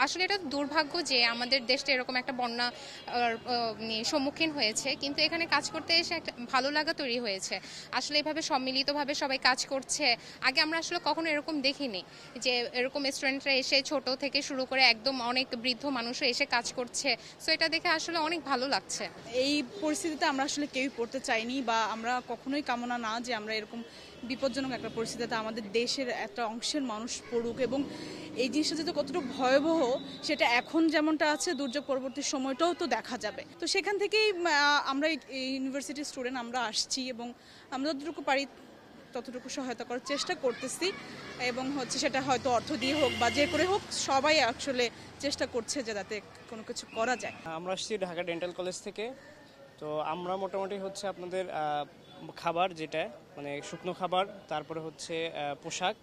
আসলে এটা দুর্ভাগ্য যে আমাদের দেশটা এরকম একটা বন্যা সম্মুখীন হয়েছে, কিন্তু এখানে কাজ করতে এসে একটা ভালো লাগা তৈরি হয়েছে। আসলে এভাবে সম্মিলিতভাবে সবাই কাজ করছে, আগে আমরা আসলে কখনো এরকম দেখিনি যে এরকম স্টুডেন্টরা এসে ছোট থেকে শুরু করে একদম অনেক বৃদ্ধ মানুষও এসে কাজ করছে। সো এটা দেখে আসলে অনেক ভালো লাগছে। এই পরিস্থিতিতে আমরা আসলে কেউই পড়তে চাইনি, বা আমরা কখনোই কামনা না যে আমরা এরকম বিপজ্জনক একটা পরিস্থিতিতে আমাদের দেশের একটা অংশের মানুষ পড়ুক। এবং এই জিনিসটা যে কতটুকু ভয়াবহ সেটা এখন যেমনটা আছে, দুর্যোগ পরবর্তী সময়টাও তো দেখা যাবে। তো সেখান থেকেই আমরা এই ইউনিভার্সিটির স্টুডেন্ট আমরা আসছি, এবং আমরা যতটুকু পারি ততটুকু সহায়তা করার চেষ্টা করতেছি। এবং সেটা হয়তো অর্থ দিয়ে হোক বা যে করে হোক, সবাই আসলে চেষ্টা করছে যে যাতে কোনো কিছু করা যায়। আমরা আসছি ঢাকা ডেন্টাল কলেজ থেকে। তো আমরা মোটামুটি আপনাদের খাবার, যেটা মানে শুকনো খাবার, তারপরে পোশাক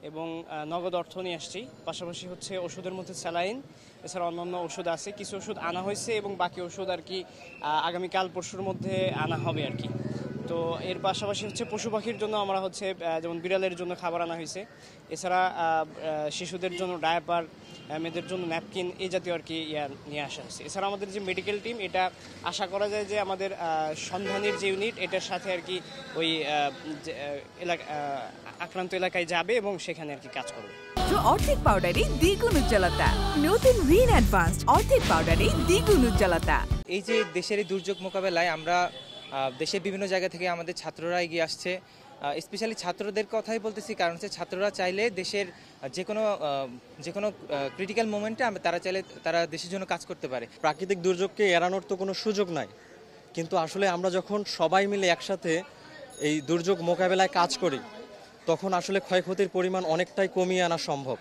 এবং নগদ অর্থ নিয়ে আসছি। পাশাপাশি ওষুধের মধ্যে স্যালাইন, এছাড়া অন্যান্য ওষুধ আছে। কিছু ওষুধ আনা হয়েছে এবং বাকি ওষুধ আর কি আগামীকাল পরশুর মধ্যে আনা হবে আর কি। তো এর পাশাপাশি পশু পাখির জন্য আমরা যেমন বিড়ালের জন্য খাবার আনা হয়েছে। এছাড়া শিশুদের জন্য ডায়াপার, মেয়েদের জন্য ন্যাপকিন, এই জাতীয় আর কি নিয়ে আসা হয়েছে। এছাড়া আমাদের যে মেডিকেল টিম, এটা আশা করা যায় যে আমাদের সন্ধানের যে ইউনিট, এটার সাথে আর কি ওই আক্রান্ত এলাকায় যাবে এবং সেখানে আর কি কাজ করবে। অর্ধেক পাউডারে দ্বিগুণ উজ্জ্বলতা, নতুন রিন অ্যাডভান্সড অর্ধেক পাউডারে দ্বিগুণ উজ্জ্বলতা। এই যে দেশের এই দুর্যোগ মোকাবেলায় আমরা দেশের বিভিন্ন জায়গা থেকে আমাদের ছাত্ররা এগিয়ে আসছে। স্পেশালি ছাত্রদের কথাই বলতেছি, কারণ ছাত্ররা চাইলে দেশের যে কোনো ক্রিটিক্যাল মোমেন্টে তারা দেশের জন্য কাজ করতে পারে। প্রাকৃতিক দুর্যোগকে এড়ানোর তো কোনো সুযোগ নাই, কিন্তু আসলে আমরা যখন সবাই মিলে একসাথে এই দুর্যোগ মোকাবেলায় কাজ করি, তখন আসলে ক্ষয়ক্ষতির পরিমাণ অনেকটাই কমিয়ে আনা সম্ভব।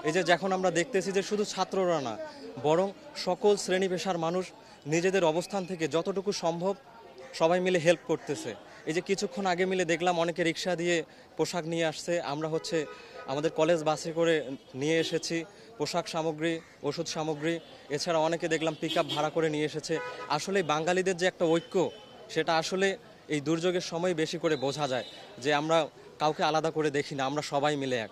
এই যে যখন আমরা দেখতেছি যে শুধু ছাত্ররা না, বরং সকল শ্রেণী পেশার মানুষ নিজেদের অবস্থান থেকে যতটুকু সম্ভব সবাই মিলে হেল্প করতেছে। এই যে কিছুক্ষণ আগে মিলে দেখলাম অনেকে রিক্সা দিয়ে পোশাক নিয়ে আসছে। আমরা আমাদের কলেজ বাসে করে নিয়ে এসেছি পোশাক সামগ্রী, ওষুধ সামগ্রী। এছাড়া অনেকে দেখলাম পিকআপ ভাড়া করে নিয়ে এসেছে। আসলে বাঙালিদের যে একটা ঐক্য, সেটা আসলে এই দুর্যোগের সময় বেশি করে বোঝা যায়, যে আমরা কাউকে আলাদা করে দেখি না, আমরা সবাই মিলে এক।